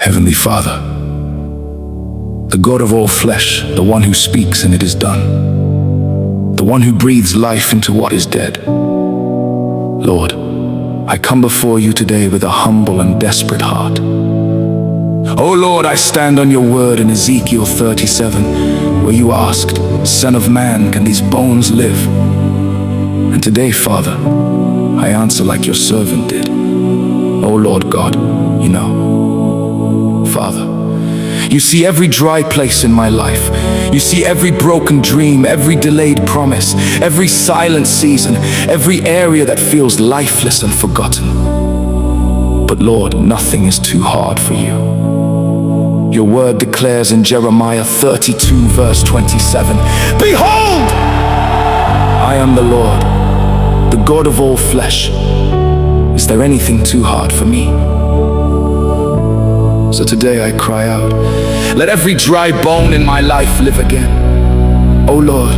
Heavenly Father, the God of all flesh, the one who speaks and it is done, the one who breathes life into what is dead. Lord, I come before you today with a humble and desperate heart. Oh Lord, I stand on your word in Ezekiel 37, where you asked, "Son of man, can these bones live?" And today, Father, I answer like your servant did. Oh Lord God, you know. Father, you see every dry place in my life. You see every broken dream, every delayed promise, every silent season, every area that feels lifeless and forgotten. But Lord, nothing is too hard for you. Your word declares in Jeremiah 32 verse 27, "Behold, I am the Lord, the God of all flesh. Is there anything too hard for me?" So today I cry out, let every dry bone in my life live again. Oh Lord,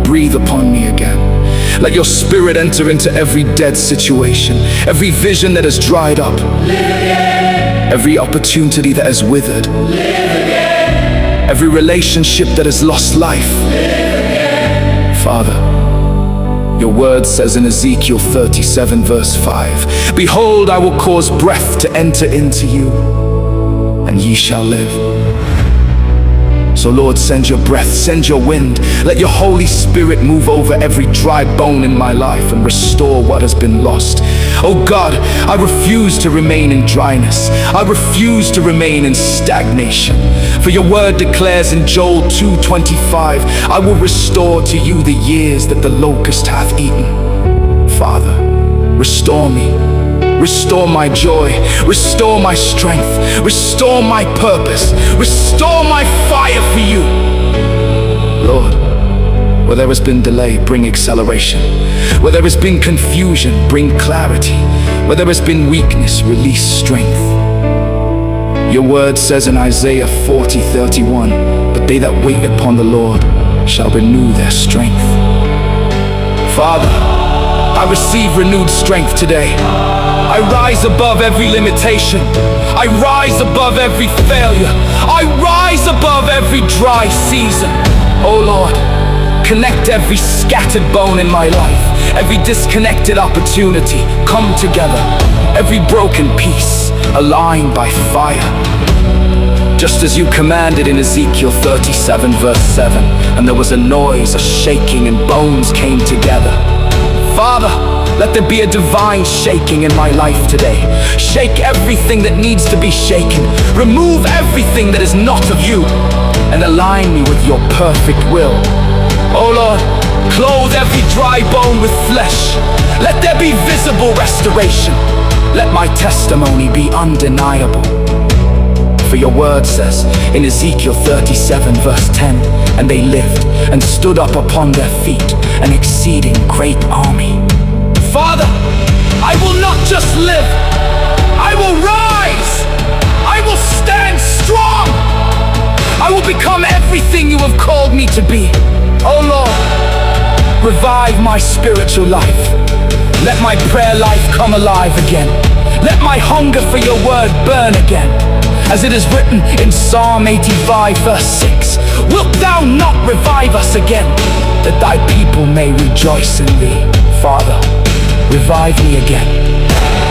breathe upon me again. Let your spirit enter into every dead situation, every vision that has dried up, live again. Every opportunity that has withered, live again. Every relationship that has lost life, live again. Father, your word says in Ezekiel 37 verse 5, "Behold, I will cause breath to enter into you, and ye shall live." So Lord, send your breath, send your wind. Let your Holy Spirit move over every dry bone in my life and restore what has been lost. Oh God, I refuse to remain in dryness. I refuse to remain in stagnation. For your word declares in Joel 2:25, "I will restore to you the years that the locust hath eaten." Father, restore me. Restore my joy, restore my strength, restore my purpose, restore my fire for you. Lord, where there has been delay, bring acceleration. Where there has been confusion, bring clarity. Where there has been weakness, release strength. Your word says in Isaiah 40:31, "But they that wait upon the Lord shall renew their strength." Father, I receive renewed strength today. I rise above every limitation. I rise above every failure. I rise above every dry season. Oh Lord, connect every scattered bone in my life. Every disconnected opportunity come together. Every broken piece aligned by fire. Just as you commanded in Ezekiel 37 verse 7, and there was a noise, a shaking, and bones came together. Father, let there be a divine shaking in my life today. Shake everything that needs to be shaken. Remove everything that is not of you, and align me with your perfect will. Oh Lord, clothe every dry bone with flesh. Let there be visible restoration. Let my testimony be undeniable. For your word says in Ezekiel 37 verse 10, "And they lived and stood up upon their feet, an exceeding great army." Father, I will not just live, I will rise. I will stand strong. I will become everything you have called me to be. Oh Lord, revive my spiritual life. Let my prayer life come alive again. Let my hunger for your word burn again. As it is written in Psalm 85 verse 6, "Wilt thou not revive us again, that thy people may rejoice in thee?" Father, revive me again.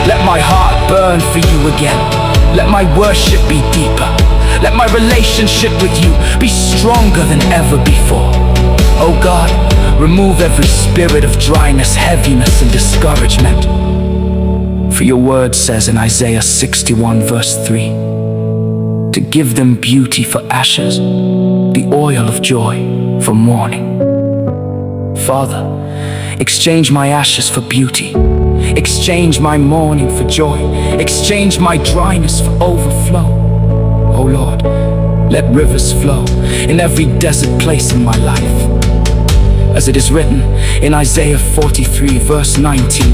Let my heart burn for you again. Let my worship be deeper. Let my relationship with you be stronger than ever before. Oh God, remove every spirit of dryness, heaviness, and discouragement. For your word says in Isaiah 61 verse 3, "To give them beauty for ashes, the oil of joy for mourning." Father, exchange my ashes for beauty. Exchange my mourning for joy. Exchange my dryness for overflow. Oh Lord, let rivers flow in every desert place in my life. As it is written in Isaiah 43 verse 19,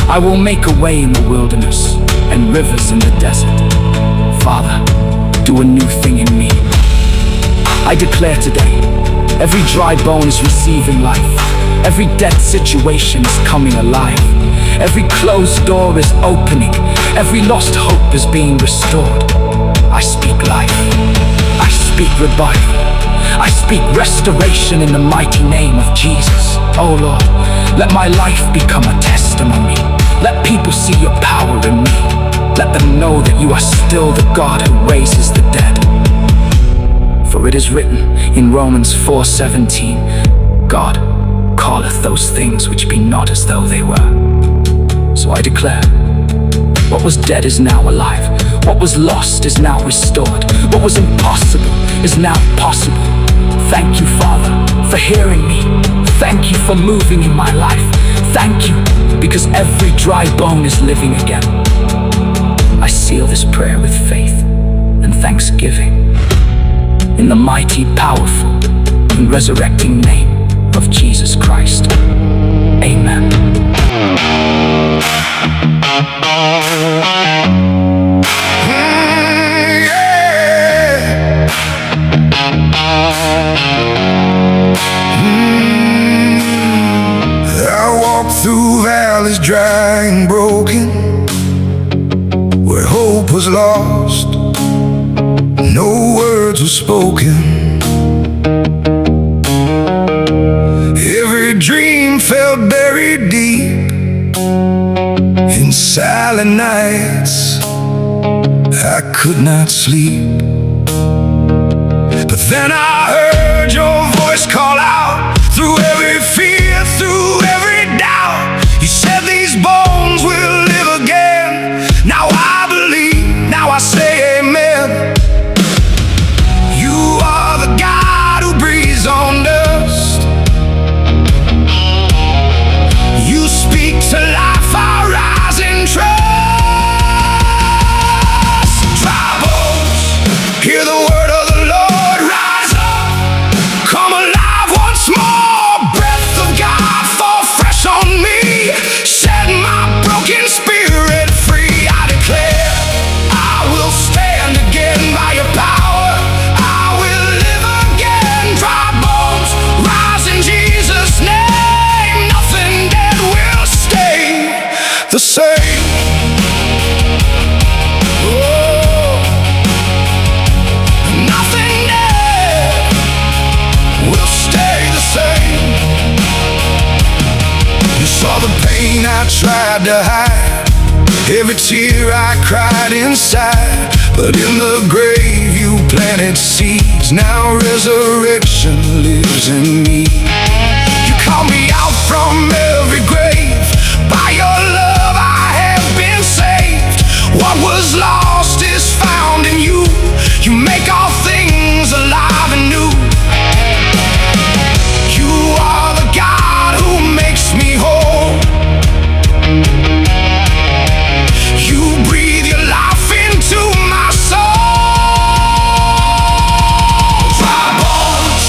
"I will make a way in the wilderness and rivers in the desert." Father, do a new thing in me. I declare today, every dry bone is receiving life. Every dead situation is coming alive. Every closed door is opening. Every lost hope is being restored. I speak life. I speak revival. I speak restoration in the mighty name of Jesus. Oh Lord, let my life become a testimony. Let people see your power in me. Let them know that you are still the God who raises the dead. For it is written in Romans 4:17, God calleth those things which be not as though they were. So I declare, what was dead is now alive. What was lost is now restored. What was impossible is now possible. Thank you, Father, for hearing me. Thank you for moving in my life. Thank you, because every dry bone is living again. I seal this prayer with faith and thanksgiving in the mighty, powerful, and resurrecting name of Jesus Christ. Amen. I walk through valleys dry and broken, where hope was lost, no words were spoken. Every dream felt buried deep in silent nights. I could not sleep. But then I heard your voice call out through every fear, through every doubt. You said these bones will live again. Now I believe, now I say amen. You are the God who breathes on dust. You speak to life, I rise in trust. Dry bones, hear the word of the Lord, rise up, come alive once more. Breath of God, fall fresh on me. Set my broken spirit free. I declare, I will stand again by your power. I will live again. Dry bones, rise in Jesus' name. Nothing dead will stay the same. Oh, nothing dead will stay the same. You saw the pain I tried to hide, every tear I cried inside. But in the grave you planted seeds. Now resurrection lives in me. You call me out from every grave. By your love I have been saved. What was lost is found in you. You make all things alive and new. You are the God who makes me whole. You breathe your life into my soul. Dry bones,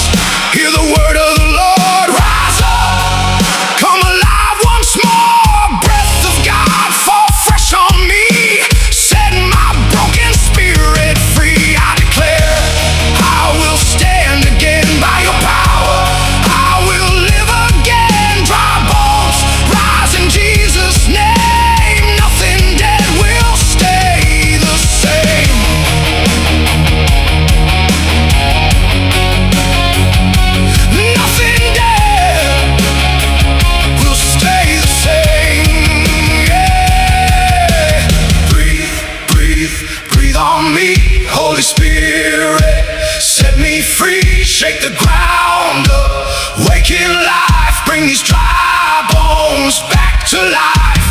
hear the word of the Lord, rise up, come alive once more. Breath of God, fall fresh on me. Set my broken spirit free. I declare, I will stand again by your power. I will live again. Dry bones, rise in Jesus' name. Nothing dead will stay the same. Nothing dead will stay the same. Yeah. Breathe, breathe, breathe on me, Holy Spirit. Set me free, shake the ground up, wake in life, bring these dry bones back to life.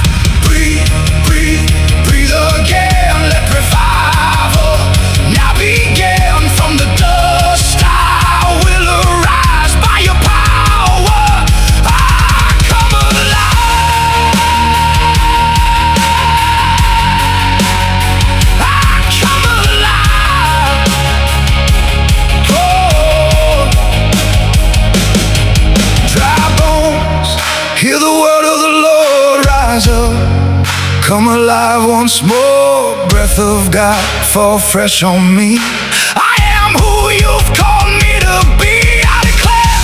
Breathe, breathe, breathe again, let revival now begin. From the dust I will arise by your power. I come alive. I come alive. Oh, dry bones, hear the word of the Lord, rise up, come alive once more. Breath of God, fall fresh on me. I am who you've called me to be. I declare,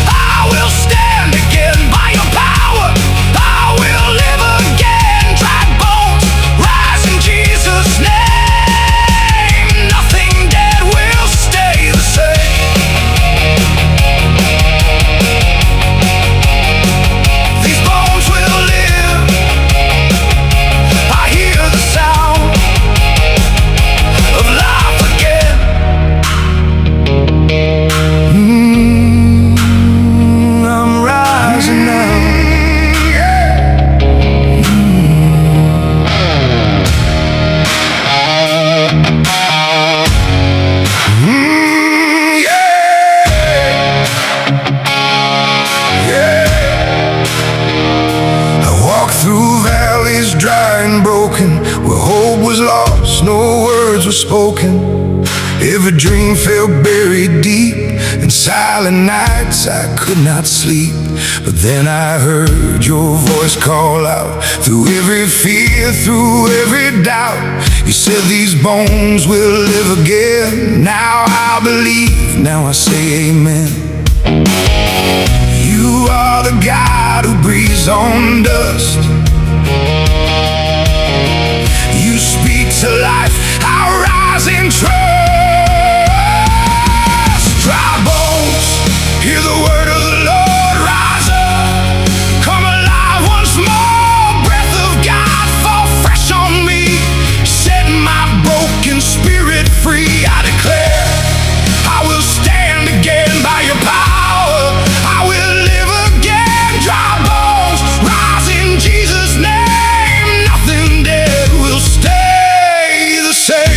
I will stand again by your power. I will live again. Dry bones, rise in Jesus' name. words were spoken, every dream fell buried deep. In silent nights I could not sleep, but then I heard your voice call out. Through every fear, through every doubt, you said these bones will live again. Now I believe, now I say amen. You are the God who breathes on dust. You speak to life, I rise in trust. Dry bones, hear the word of the Lord, rise up, come alive once more. Breath of God, fall fresh on me, set my broken spirit free. I declare, I will stand again by your power. I will live again. Dry bones, rise in Jesus' name. Nothing dead will stay the same.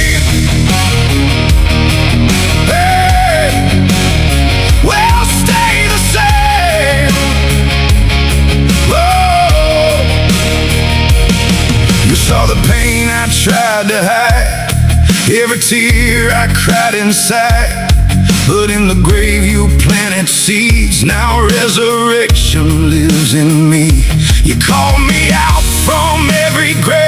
Saw the pain I tried to hide, every tear I cried inside. But in the grave you planted seeds, now resurrection lives in me. You called me out from every grave.